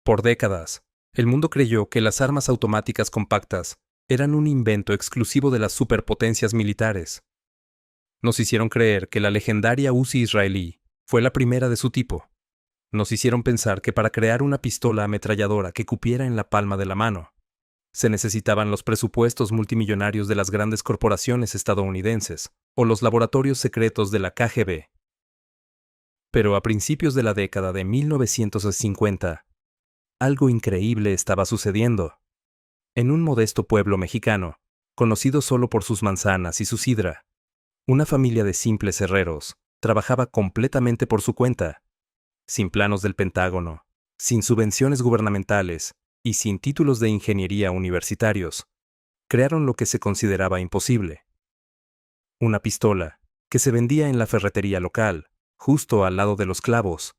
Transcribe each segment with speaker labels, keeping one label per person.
Speaker 1: Por décadas, el mundo creyó que las armas automáticas compactas eran un invento exclusivo de las superpotencias militares. Nos hicieron creer que la legendaria Uzi israelí fue la primera de su tipo. Nos hicieron pensar que para crear una pistola ametralladora que cupiera en la palma de la mano, se necesitaban los presupuestos multimillonarios de las grandes corporaciones estadounidenses o los laboratorios secretos de la KGB. Pero a principios de la década de 1950, algo increíble estaba sucediendo. En un modesto pueblo mexicano, conocido solo por sus manzanas y su sidra, una familia de simples herreros trabajaba completamente por su cuenta, sin planos del Pentágono, sin subvenciones gubernamentales y sin títulos de ingeniería universitarios. Crearon lo que se consideraba imposible. Una pistola que se vendía en la ferretería local, justo al lado de los clavos,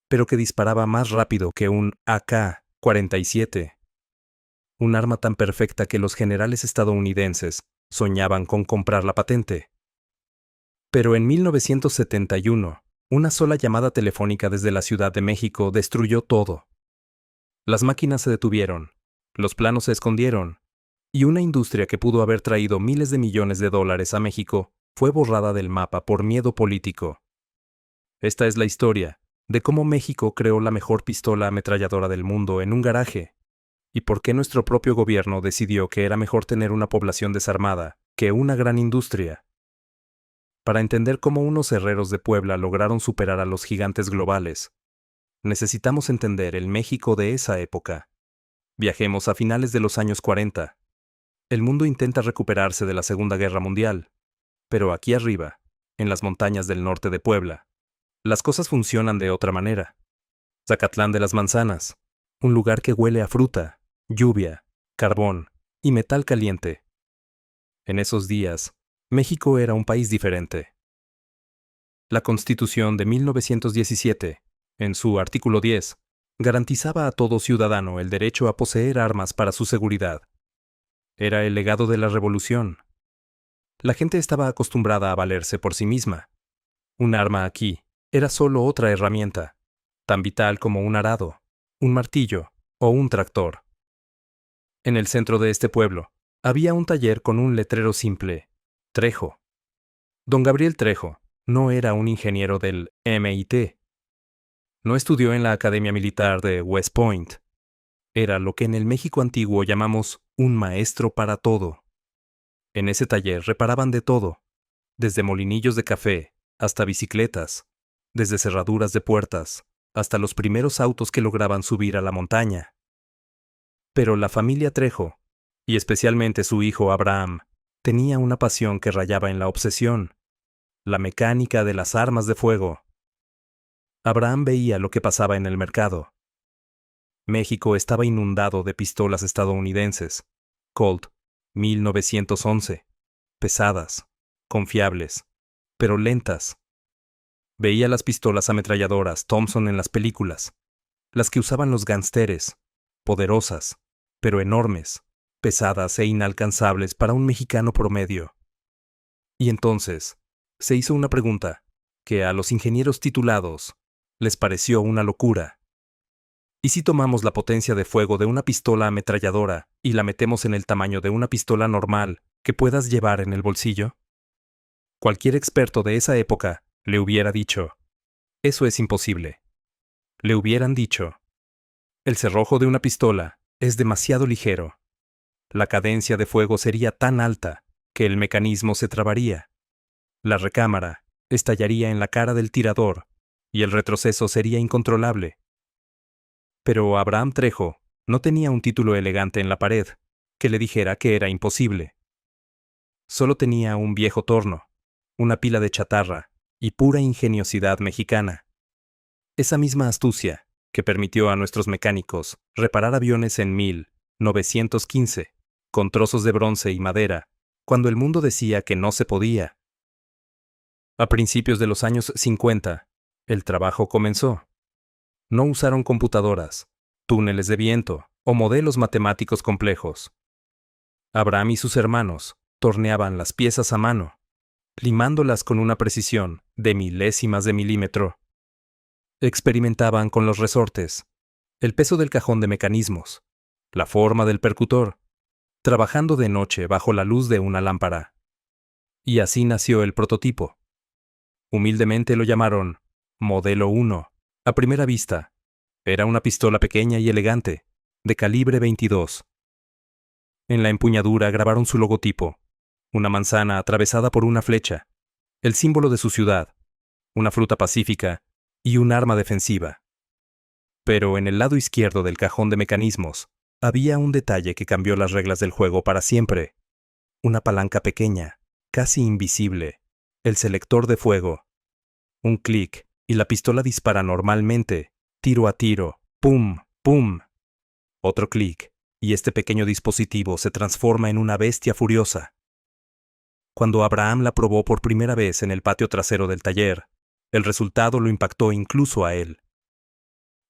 Speaker 1: pero que disparaba más rápido que un AK-47. Un arma tan perfecta que los generales estadounidenses soñaban con comprar la patente. Pero en 1971, una sola llamada telefónica desde la Ciudad de México destruyó todo. Las máquinas se detuvieron, los planos se escondieron, y una industria que pudo haber traído miles de millones de dólares a México fue borrada del mapa por miedo político. Esta es la historia de cómo México creó la mejor pistola ametralladora del mundo en un garaje, y por qué nuestro propio gobierno decidió que era mejor tener una población desarmada que una gran industria. Para entender cómo unos herreros de Puebla lograron superar a los gigantes globales, necesitamos entender el México de esa época. Viajemos a finales de los años 40. El mundo intenta recuperarse de la Segunda Guerra Mundial, pero aquí arriba, en las montañas del norte de Puebla, las cosas funcionan de otra manera. Zacatlán de las Manzanas, un lugar que huele a fruta, lluvia, carbón y metal caliente. En esos días, México era un país diferente. La Constitución de 1917, en su artículo 10, garantizaba a todo ciudadano el derecho a poseer armas para su seguridad. Era el legado de la Revolución. La gente estaba acostumbrada a valerse por sí misma. Un arma aquí era solo otra herramienta, tan vital como un arado, un martillo o un tractor. En el centro de este pueblo, había un taller con un letrero simple: Trejo. Don Gabriel Trejo no era un ingeniero del MIT. No estudió en la Academia Militar de West Point. Era lo que en el México antiguo llamamos un maestro para todo. En ese taller reparaban de todo, desde molinillos de café hasta bicicletas, desde cerraduras de puertas hasta los primeros autos que lograban subir a la montaña. Pero la familia Trejo, y especialmente su hijo Abraham, tenía una pasión que rayaba en la obsesión: la mecánica de las armas de fuego. Abraham veía lo que pasaba en el mercado. México estaba inundado de pistolas estadounidenses, Colt 1911, pesadas, confiables, pero lentas. Veía las pistolas ametralladoras Thompson en las películas, las que usaban los gánsteres, poderosas, pero enormes, pesadas e inalcanzables para un mexicano promedio. Y entonces, se hizo una pregunta que a los ingenieros titulados les pareció una locura. ¿Y si tomamos la potencia de fuego de una pistola ametralladora y la metemos en el tamaño de una pistola normal que puedas llevar en el bolsillo? Cualquier experto de esa época le hubiera dicho: eso es imposible. Le hubieran dicho: el cerrojo de una pistola es demasiado ligero. La cadencia de fuego sería tan alta que el mecanismo se trabaría. La recámara estallaría en la cara del tirador y el retroceso sería incontrolable. Pero Abraham Trejo no tenía un título elegante en la pared que le dijera que era imposible. Solo tenía un viejo torno, una pila de chatarra y pura ingeniosidad mexicana. Esa misma astucia que permitió a nuestros mecánicos reparar aviones en 1915 con trozos de bronce y madera, cuando el mundo decía que no se podía. A principios de los años 50, el trabajo comenzó. No usaron computadoras, túneles de viento o modelos matemáticos complejos. Abraham y sus hermanos torneaban las piezas a mano, limándolas con una precisión de milésimas de milímetro. Experimentaban con los resortes, el peso del cajón de mecanismos, la forma del percutor, trabajando de noche bajo la luz de una lámpara. Y así nació el prototipo. Humildemente lo llamaron Modelo 1. A primera vista, era una pistola pequeña y elegante, de calibre 22. En la empuñadura grabaron su logotipo, una manzana atravesada por una flecha, el símbolo de su ciudad, una fruta pacífica y un arma defensiva. Pero en el lado izquierdo del cajón de mecanismos, había un detalle que cambió las reglas del juego para siempre. Una palanca pequeña, casi invisible, el selector de fuego. Un clic, y la pistola dispara normalmente, tiro a tiro, ¡pum! ¡Pum! Otro clic, y este pequeño dispositivo se transforma en una bestia furiosa. Cuando Abraham la probó por primera vez en el patio trasero del taller, el resultado lo impactó incluso a él.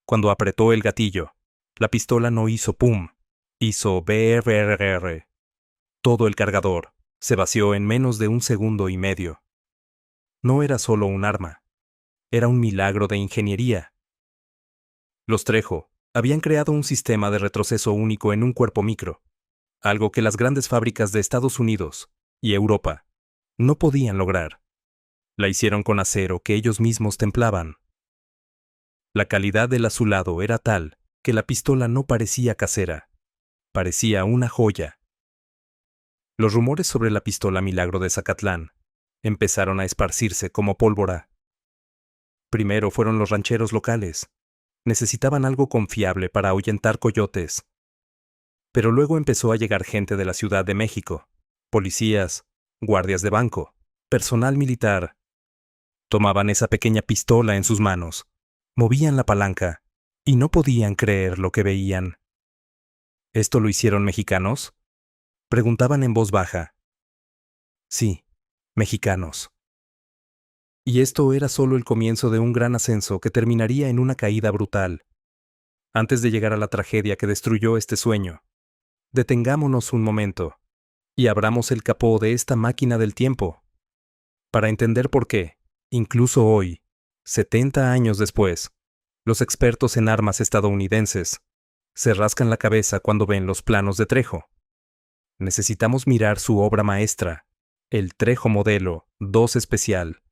Speaker 1: Cuando apretó el gatillo, la pistola no hizo pum, hizo brrr. Todo el cargador se vació en menos de 1,5 segundos. No era solo un arma, era un milagro de ingeniería. Los Trejo habían creado un sistema de retroceso único en un cuerpo micro, algo que las grandes fábricas de Estados Unidos y Europa no podían lograr. La hicieron con acero que ellos mismos templaban. La calidad del azulado era tal que la pistola no parecía casera, parecía una joya. Los rumores sobre la pistola Milagro de Zacatlán empezaron a esparcirse como pólvora. Primero fueron los rancheros locales. Necesitaban algo confiable para ahuyentar coyotes. Pero luego empezó a llegar gente de la Ciudad de México, policías, guardias de banco, personal militar. Tomaban esa pequeña pistola en sus manos, movían la palanca y no podían creer lo que veían. ¿Esto lo hicieron mexicanos? Preguntaban en voz baja. Sí, mexicanos. Y esto era solo el comienzo de un gran ascenso que terminaría en una caída brutal. Antes de llegar a la tragedia que destruyó este sueño, detengámonos un momento y abramos el capó de esta máquina del tiempo, para entender por qué, incluso hoy, 70 años después, los expertos en armas estadounidenses se rascan la cabeza cuando ven los planos de Trejo. Necesitamos mirar su obra maestra, el Trejo Modelo 2 Especial.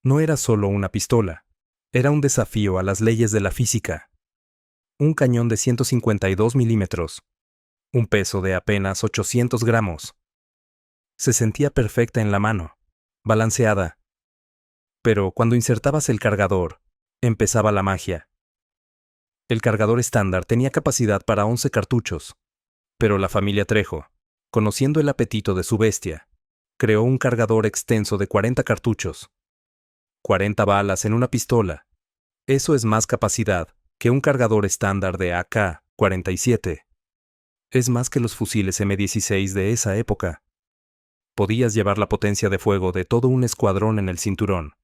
Speaker 1: No era solo una pistola, era un desafío a las leyes de la física. Un cañón de 152 milímetros, un peso de apenas 800 gramos. Se sentía perfecta en la mano, balanceada. Pero cuando insertabas el cargador, empezaba la magia. El cargador estándar tenía capacidad para 11 cartuchos, pero la familia Trejo, conociendo el apetito de su bestia, creó un cargador extenso de 40 cartuchos. 40 balas en una pistola. Eso es más capacidad que un cargador estándar de AK-47. Es más que los fusiles M16 de esa época. Podías llevar la potencia de fuego de todo un escuadrón en el cinturón.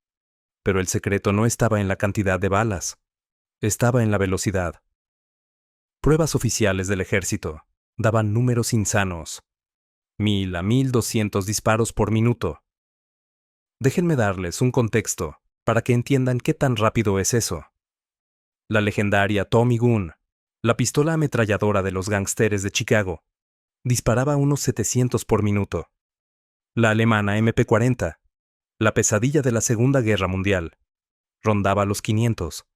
Speaker 1: Pero el secreto no estaba en la cantidad de balas. Estaba en la velocidad. Pruebas oficiales del ejército daban números insanos. 1,000 a 1,200 disparos por minuto. Déjenme darles un contexto para que entiendan qué tan rápido es eso. La legendaria Tommy Gun, la pistola ametralladora de los gángsteres de Chicago, disparaba unos 700 por minuto. La alemana MP-40, la pesadilla de la Segunda Guerra Mundial, rondaba los 500.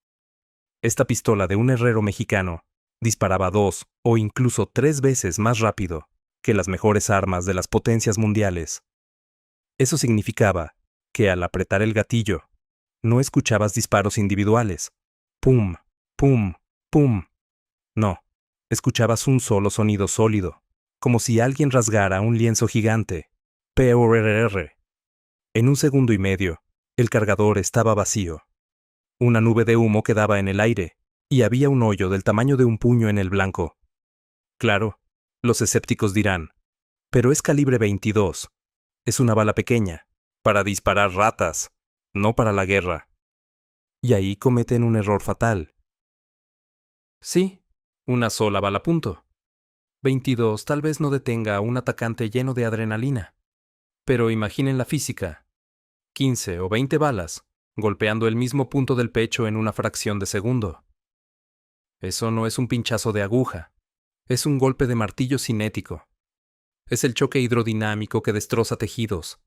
Speaker 1: Esta pistola de un herrero mexicano disparaba 2 o incluso 3 veces más rápido que las mejores armas de las potencias mundiales. Eso significaba que al apretar el gatillo, no escuchabas disparos individuales. Pum, pum, pum. No, escuchabas un solo sonido sólido, como si alguien rasgara un lienzo gigante. PRRR. En 1,5 segundos, el cargador estaba vacío. Una nube de humo quedaba en el aire, y había un hoyo del tamaño de un puño en el blanco. Claro, los escépticos dirán, pero es calibre 22. Es una bala pequeña, para disparar ratas, no para la guerra. Y ahí cometen un error fatal. Sí, una sola bala punto. 22 tal vez no detenga a un atacante lleno de adrenalina. Pero imaginen la física. 15 o 20 balas, golpeando el mismo punto del pecho en una fracción de segundo. Eso no es un pinchazo de aguja. Es un golpe de martillo cinético. Es el choque hidrodinámico que destroza tejidos.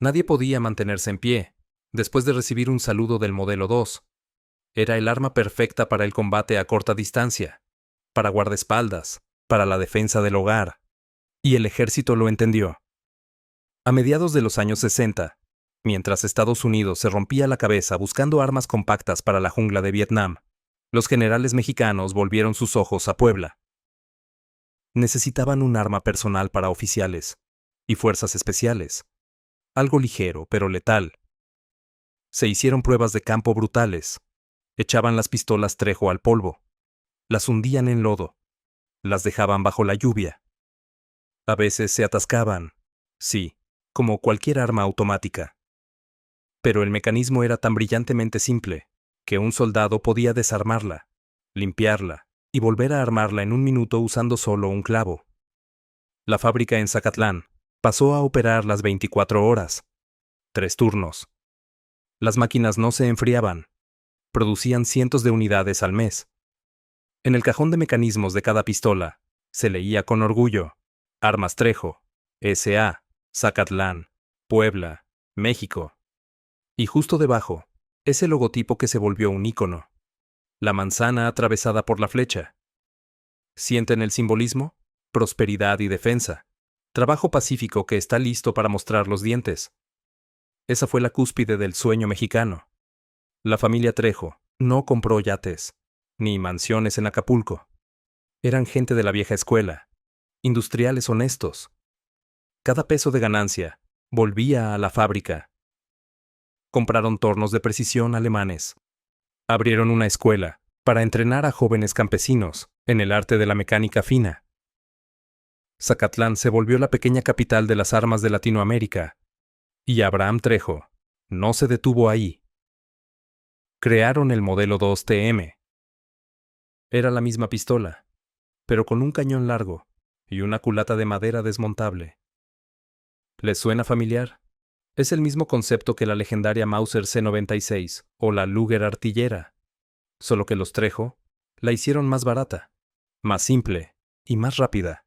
Speaker 1: Nadie podía mantenerse en pie, después de recibir un saludo del modelo 2. Era el arma perfecta para el combate a corta distancia, para guardaespaldas, para la defensa del hogar. Y el ejército lo entendió. A mediados de los años 60, mientras Estados Unidos se rompía la cabeza buscando armas compactas para la jungla de Vietnam, los generales mexicanos volvieron sus ojos a Puebla. Necesitaban un arma personal para oficiales y fuerzas especiales. Algo ligero, pero letal. Se hicieron pruebas de campo brutales. Echaban las pistolas Trejo al polvo. Las hundían en lodo. Las dejaban bajo la lluvia. A veces se atascaban. Sí, como cualquier arma automática. Pero el mecanismo era tan brillantemente simple que un soldado podía desarmarla, limpiarla y volver a armarla en un minuto usando solo un clavo. La fábrica en Zacatlán pasó a operar las 24 horas. 3 turnos. Las máquinas no se enfriaban. Producían cientos de unidades al mes. En el cajón de mecanismos de cada pistola se leía con orgullo: Armas Trejo, S.A., Zacatlán, Puebla, México. Y justo debajo, ese logotipo que se volvió un ícono: la manzana atravesada por la flecha. ¿Sienten el simbolismo? Prosperidad y defensa. Trabajo pacífico que está listo para mostrar los dientes. Esa fue la cúspide del sueño mexicano. La familia Trejo no compró yates, ni mansiones en Acapulco. Eran gente de la vieja escuela, industriales honestos. Cada peso de ganancia volvía a la fábrica. Compraron tornos de precisión alemanes. Abrieron una escuela para entrenar a jóvenes campesinos en el arte de la mecánica fina. Zacatlán se volvió la pequeña capital de las armas de Latinoamérica. Y Abraham Trejo no se detuvo ahí. Crearon el modelo 2TM. Era la misma pistola, pero con un cañón largo y una culata de madera desmontable. ¿Les suena familiar? Es el mismo concepto que la legendaria Mauser C96 o la Luger artillera, solo que los Trejo la hicieron más barata, más simple y más rápida.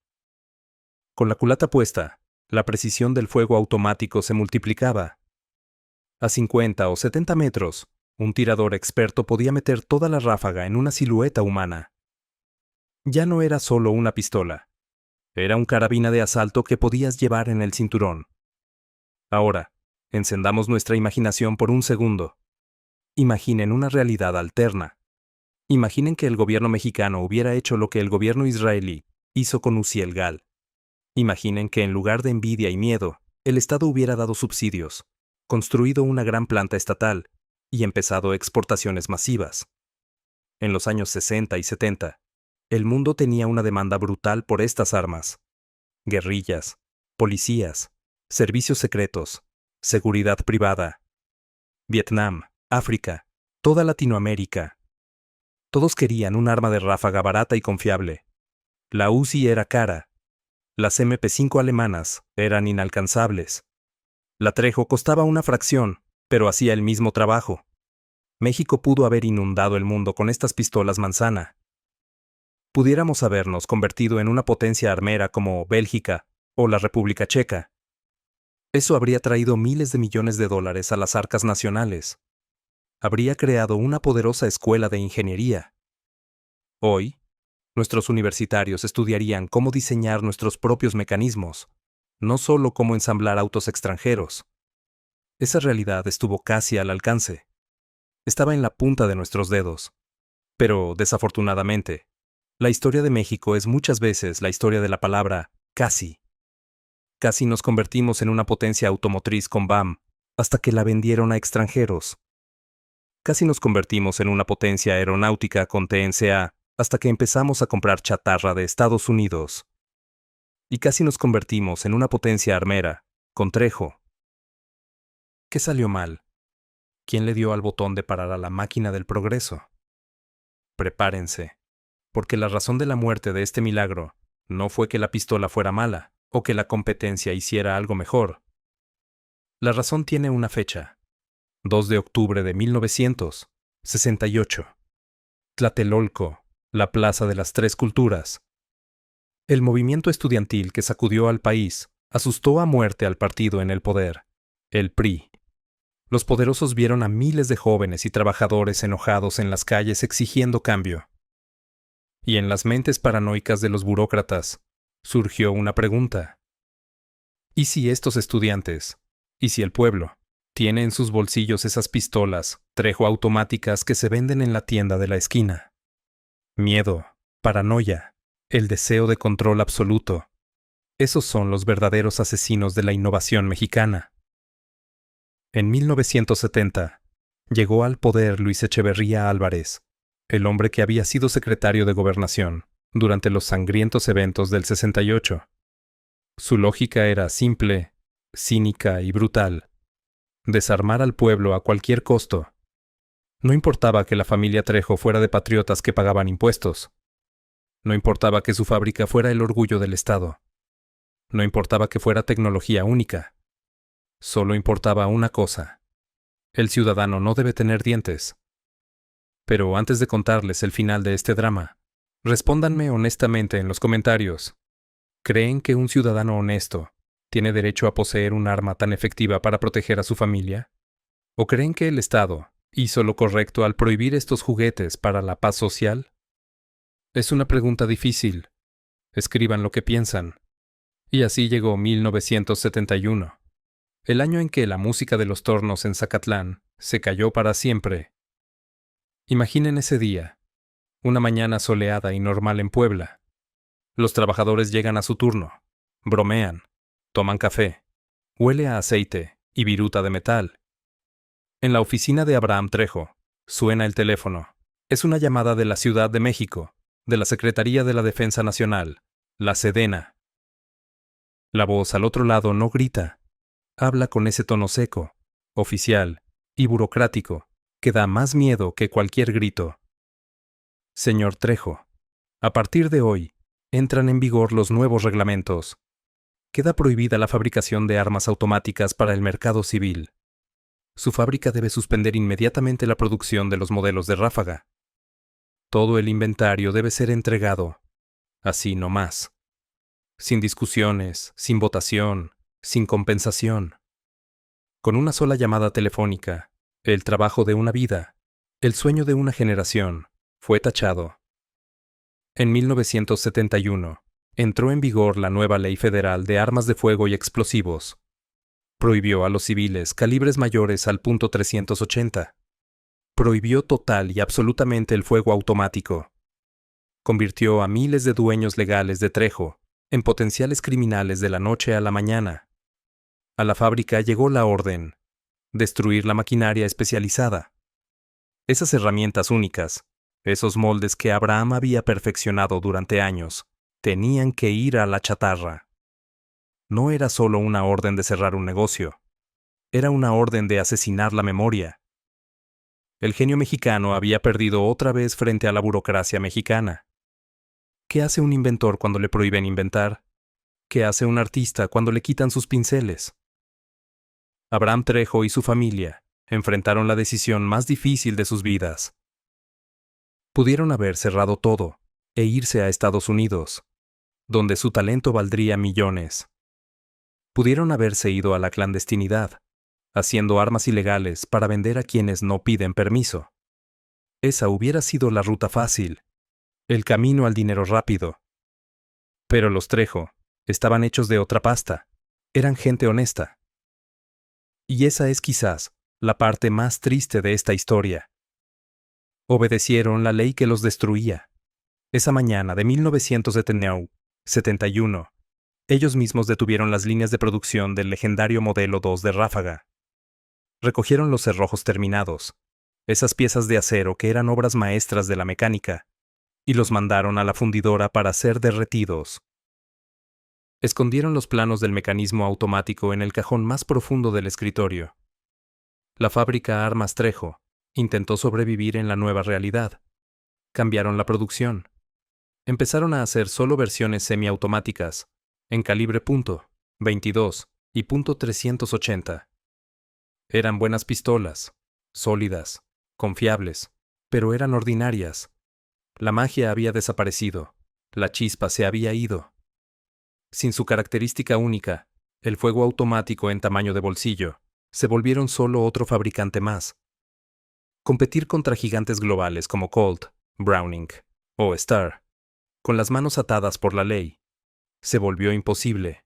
Speaker 1: Con la culata puesta, la precisión del fuego automático se multiplicaba. A 50 o 70 metros, un tirador experto podía meter toda la ráfaga en una silueta humana. Ya no era solo una pistola. Era un carabina de asalto que podías llevar en el cinturón. Ahora, encendamos nuestra imaginación por un segundo. Imaginen una realidad alterna. Imaginen que el gobierno mexicano hubiera hecho lo que el gobierno israelí hizo con Uzi el Gal. Imaginen que en lugar de envidia y miedo, el Estado hubiera dado subsidios, construido una gran planta estatal y empezado exportaciones masivas. En los años 60 y 70, el mundo tenía una demanda brutal por estas armas. Guerrillas, policías, servicios secretos, seguridad privada. Vietnam, África, toda Latinoamérica. Todos querían un arma de ráfaga barata y confiable. La Uzi era cara. Las MP5 alemanas eran inalcanzables. La Trejo costaba una fracción, pero hacía el mismo trabajo. México pudo haber inundado el mundo con estas pistolas manzana. Pudiéramos habernos convertido en una potencia armera como Bélgica o la República Checa. Eso habría traído miles de millones de dólares a las arcas nacionales. Habría creado una poderosa escuela de ingeniería. Hoy, nuestros universitarios estudiarían cómo diseñar nuestros propios mecanismos, no solo cómo ensamblar autos extranjeros. Esa realidad estuvo casi al alcance. Estaba en la punta de nuestros dedos. Pero, desafortunadamente, la historia de México es muchas veces la historia de la palabra casi. Casi nos convertimos en una potencia automotriz con BAM, hasta que la vendieron a extranjeros. Casi nos convertimos en una potencia aeronáutica con TNCA, hasta que empezamos a comprar chatarra de Estados Unidos. Y casi nos convertimos en una potencia armera, con Trejo. ¿Qué salió mal? ¿Quién le dio al botón de parar a la máquina del progreso? Prepárense, porque la razón de la muerte de este milagro no fue que la pistola fuera mala o que la competencia hiciera algo mejor. La razón tiene una fecha: 2 de octubre de 1968. Tlatelolco, la Plaza de las Tres Culturas. El movimiento estudiantil que sacudió al país asustó a muerte al partido en el poder, el PRI. Los poderosos vieron a miles de jóvenes y trabajadores enojados en las calles exigiendo cambio. Y en las mentes paranoicas de los burócratas surgió una pregunta. ¿Y si estos estudiantes, y si el pueblo, tiene en sus bolsillos esas pistolas Trejo automáticas que se venden en la tienda de la esquina? Miedo, paranoia, el deseo de control absoluto. Esos son los verdaderos asesinos de la innovación mexicana. En 1970, llegó al poder Luis Echeverría Álvarez, el hombre que había sido secretario de Gobernación durante los sangrientos eventos del 68. Su lógica era simple, cínica y brutal: desarmar al pueblo a cualquier costo. No importaba que la familia Trejo fuera de patriotas que pagaban impuestos. No importaba que su fábrica fuera el orgullo del Estado. No importaba que fuera tecnología única. Solo importaba una cosa: el ciudadano no debe tener dientes. Pero antes de contarles el final de este drama, respóndanme honestamente en los comentarios. ¿Creen que un ciudadano honesto tiene derecho a poseer un arma tan efectiva para proteger a su familia? ¿O creen que el Estado hizo lo correcto al prohibir estos juguetes para la paz social? Es una pregunta difícil. Escriban lo que piensan. Y así llegó 1971, el año en que la música de los tornos en Zacatlán se cayó para siempre. Imaginen ese día, una mañana soleada y normal en Puebla. Los trabajadores llegan a su turno, bromean, toman café, huele a aceite y viruta de metal. En la oficina de Abraham Trejo, suena el teléfono. Es una llamada de la Ciudad de México, de la Secretaría de la Defensa Nacional, la Sedena. La voz al otro lado no grita, habla con ese tono seco, oficial y burocrático que da más miedo que cualquier grito. Señor Trejo, a partir de hoy, entran en vigor los nuevos reglamentos. Queda prohibida la fabricación de armas automáticas para el mercado civil. Su fábrica debe suspender inmediatamente la producción de los modelos de ráfaga. Todo el inventario debe ser entregado, así no más. Sin discusiones, sin votación, sin compensación. Con una sola llamada telefónica, el trabajo de una vida, el sueño de una generación, fue tachado. En 1971, entró en vigor la nueva Ley Federal de Armas de Fuego y Explosivos. Prohibió a los civiles calibres mayores al .380. Prohibió total y absolutamente el fuego automático. Convirtió a miles de dueños legales de Trejo en potenciales criminales de la noche a la mañana. A la fábrica llegó la orden: destruir la maquinaria especializada. Esas herramientas únicas, esos moldes que Abraham había perfeccionado durante años, tenían que ir a la chatarra. No era solo una orden de cerrar un negocio, era una orden de asesinar la memoria. El genio mexicano había perdido otra vez frente a la burocracia mexicana. ¿Qué hace un inventor cuando le prohíben inventar? ¿Qué hace un artista cuando le quitan sus pinceles? Abraham Trejo y su familia enfrentaron la decisión más difícil de sus vidas. Pudieron haber cerrado todo e irse a Estados Unidos, donde su talento valdría millones. Pudieron haberse ido a la clandestinidad, haciendo armas ilegales para vender a quienes no piden permiso. Esa hubiera sido la ruta fácil, el camino al dinero rápido. Pero los Trejo estaban hechos de otra pasta, eran gente honesta. Y esa es quizás la parte más triste de esta historia. Obedecieron la ley que los destruía. Esa mañana de 1971, ellos mismos detuvieron las líneas de producción del legendario modelo 2 de ráfaga. Recogieron los cerrojos terminados, esas piezas de acero que eran obras maestras de la mecánica, y los mandaron a la fundidora para ser derretidos. Escondieron los planos del mecanismo automático en el cajón más profundo del escritorio. La fábrica Armas Trejo intentó sobrevivir en la nueva realidad. Cambiaron la producción. Empezaron a hacer solo versiones semiautomáticas, en calibre .22 y .380. Eran buenas pistolas, sólidas, confiables, pero eran ordinarias. La magia había desaparecido, la chispa se había ido. Sin su característica única, el fuego automático en tamaño de bolsillo, se volvieron solo otro fabricante más. Competir contra gigantes globales como Colt, Browning o Star, con las manos atadas por la ley, se volvió imposible.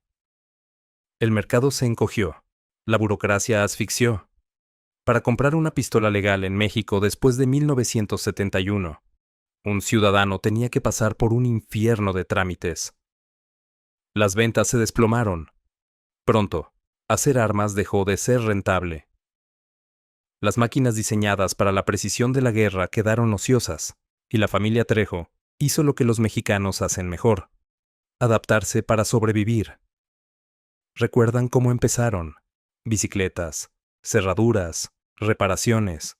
Speaker 1: El mercado se encogió, la burocracia asfixió. Para comprar una pistola legal en México después de 1971, un ciudadano tenía que pasar por un infierno de trámites. Las ventas se desplomaron. Pronto, hacer armas dejó de ser rentable. Las máquinas diseñadas para la precisión de la guerra quedaron ociosas, y la familia Trejo hizo lo que los mexicanos hacen mejor: adaptarse para sobrevivir. ¿Recuerdan cómo empezaron? Bicicletas, cerraduras, reparaciones.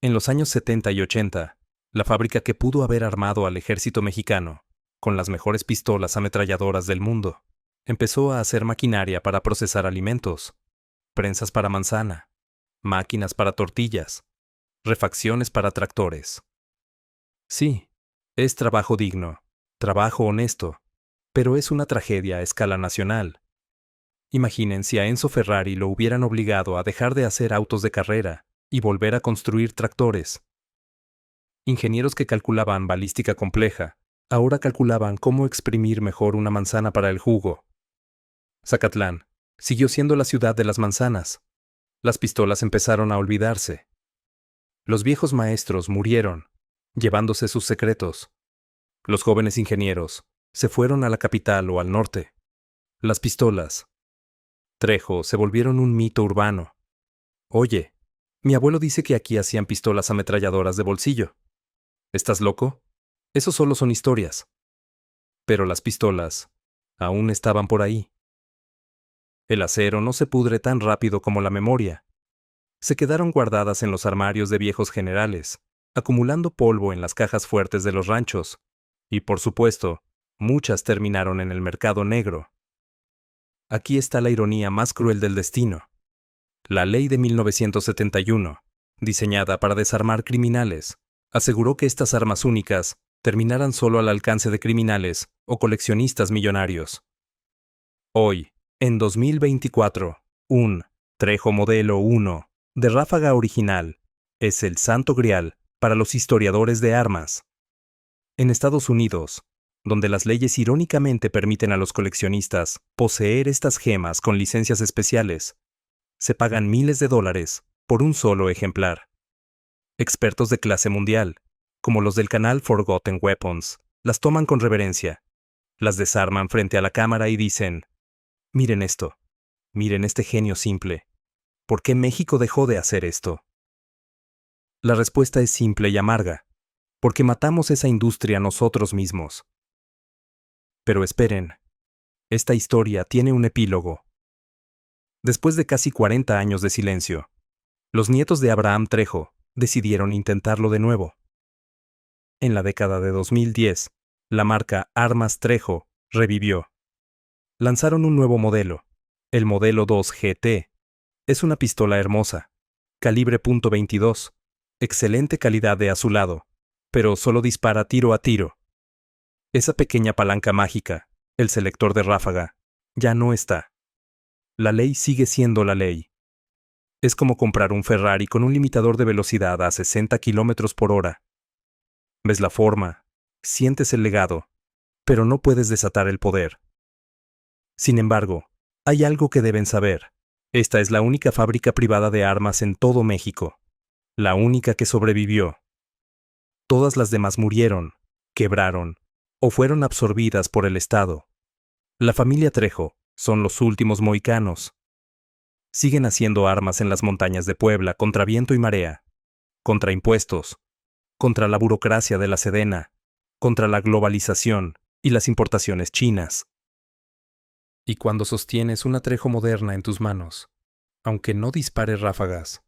Speaker 1: En los años 70 y 80, la fábrica que pudo haber armado al ejército mexicano, con las mejores pistolas ametralladoras del mundo, empezó a hacer maquinaria para procesar alimentos, prensas para manzana, máquinas para tortillas, refacciones para tractores. Sí, es trabajo digno, trabajo honesto, pero es una tragedia a escala nacional. Imaginen si a Enzo Ferrari lo hubieran obligado a dejar de hacer autos de carrera y volver a construir tractores. Ingenieros que calculaban balística compleja, ahora calculaban cómo exprimir mejor una manzana para el jugo. Zacatlán siguió siendo la ciudad de las manzanas. Las pistolas empezaron a olvidarse. Los viejos maestros murieron, llevándose sus secretos. Los jóvenes ingenieros se fueron a la capital o al norte. Las pistolas, Trejo, se volvieron un mito urbano. Oye, mi abuelo dice que aquí hacían pistolas ametralladoras de bolsillo. ¿Estás loco? Eso solo son historias. Pero las pistolas aún estaban por ahí. El acero no se pudre tan rápido como la memoria. Se quedaron guardadas en los armarios de viejos generales, acumulando polvo en las cajas fuertes de los ranchos. Y por supuesto, muchas terminaron en el mercado negro. Aquí está la ironía más cruel del destino. La ley de 1971, diseñada para desarmar criminales, aseguró que estas armas únicas terminaran solo al alcance de criminales o coleccionistas millonarios. Hoy, en 2024, un Trejo Modelo 1 de ráfaga original es el santo grial para los historiadores de armas. En Estados Unidos, donde las leyes irónicamente permiten a los coleccionistas poseer estas gemas con licencias especiales, se pagan miles de dólares por un solo ejemplar. Expertos de clase mundial, como los del canal Forgotten Weapons, las toman con reverencia, las desarman frente a la cámara y dicen: miren esto, miren este genio simple. ¿Por qué México dejó de hacer esto? La respuesta es simple y amarga: porque matamos esa industria nosotros mismos. Pero esperen, esta historia tiene un epílogo. Después de casi 40 años de silencio, los nietos de Abraham Trejo decidieron intentarlo de nuevo. En la década de 2010, la marca Armas Trejo revivió. Lanzaron un nuevo modelo, el modelo 2 GT. Es una pistola hermosa, calibre .22, excelente calidad de azulado, pero solo dispara tiro a tiro. Esa pequeña palanca mágica, el selector de ráfaga, ya no está. La ley sigue siendo la ley. Es como comprar un Ferrari con un limitador de velocidad a 60 km por hora. Ves la forma, sientes el legado, pero no puedes desatar el poder. Sin embargo, hay algo que deben saber. Esta es la única fábrica privada de armas en todo México. La única que sobrevivió. Todas las demás murieron, quebraron, o fueron absorbidas por el Estado. La familia Trejo son los últimos mohicanos. Siguen haciendo armas en las montañas de Puebla contra viento y marea, contra impuestos, contra la burocracia de la Sedena, contra la globalización y las importaciones chinas. Y cuando sostienes una Trejo moderna en tus manos, aunque no dispare ráfagas,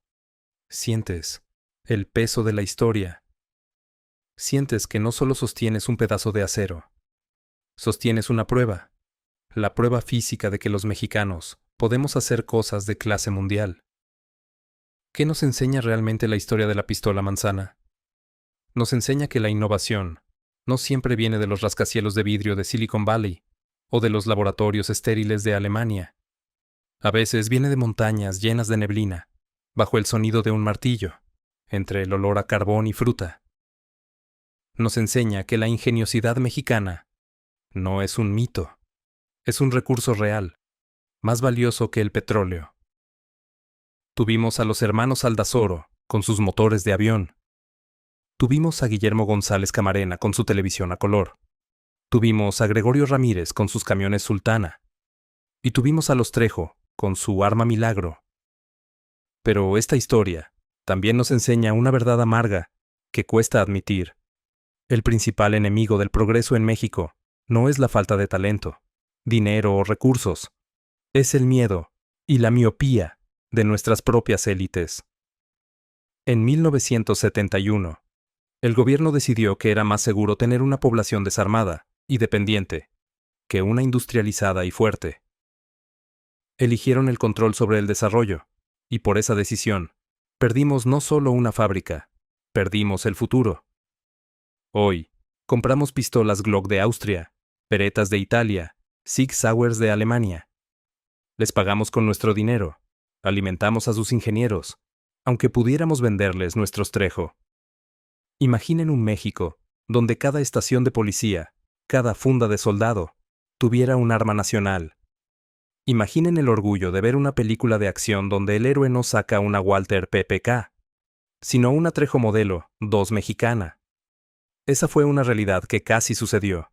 Speaker 1: sientes el peso de la historia. Sientes que no solo sostienes un pedazo de acero, sostienes una prueba, la prueba física de que los mexicanos podemos hacer cosas de clase mundial. ¿Qué nos enseña realmente la historia de la pistola manzana? Nos enseña que la innovación no siempre viene de los rascacielos de vidrio de Silicon Valley o de los laboratorios estériles de Alemania. A veces viene de montañas llenas de neblina, bajo el sonido de un martillo, entre el olor a carbón y fruta. Nos enseña que la ingeniosidad mexicana no es un mito, es un recurso real, más valioso que el petróleo. Tuvimos a los hermanos Aldazoro con sus motores de avión. Tuvimos a Guillermo González Camarena con su televisión a color. Tuvimos a Gregorio Ramírez con sus camiones Sultana. Y tuvimos a los Trejo con su arma Milagro. Pero esta historia también nos enseña una verdad amarga que cuesta admitir. El principal enemigo del progreso en México no es la falta de talento, dinero o recursos. Es el miedo y la miopía de nuestras propias élites. En 1971, el gobierno decidió que era más seguro tener una población desarmada y dependiente que una industrializada y fuerte. Eligieron el control sobre el desarrollo, y por esa decisión, perdimos no solo una fábrica, perdimos el futuro. Hoy, compramos pistolas Glock de Austria, Berettas de Italia, Sig Sauers de Alemania. Les pagamos con nuestro dinero, alimentamos a sus ingenieros, aunque pudiéramos venderles nuestros Trejo. Imaginen un México donde cada estación de policía, cada funda de soldado, tuviera un arma nacional. Imaginen el orgullo de ver una película de acción donde el héroe no saca una Walter PPK, sino una Trejo modelo 2 mexicana. Esa fue una realidad que casi sucedió.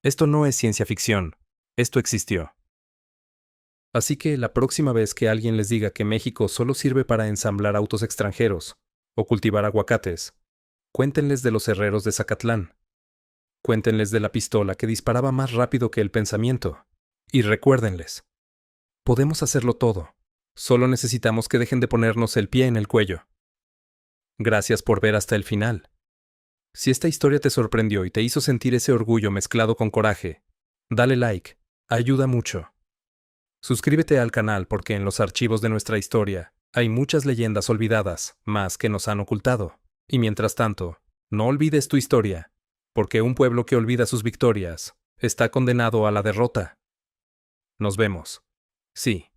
Speaker 1: Esto no es ciencia ficción, esto existió. Así que la próxima vez que alguien les diga que México solo sirve para ensamblar autos extranjeros o cultivar aguacates, cuéntenles de los herreros de Zacatlán. Cuéntenles de la pistola que disparaba más rápido que el pensamiento. Y recuérdenles, podemos hacerlo todo. Solo necesitamos que dejen de ponernos el pie en el cuello. Gracias por ver hasta el final. Si esta historia te sorprendió y te hizo sentir ese orgullo mezclado con coraje, dale like, ayuda mucho. Suscríbete al canal porque en los archivos de nuestra historia hay muchas leyendas olvidadas, más que nos han ocultado. Y mientras tanto, no olvides tu historia, porque un pueblo que olvida sus victorias está condenado a la derrota. Nos vemos. Sí.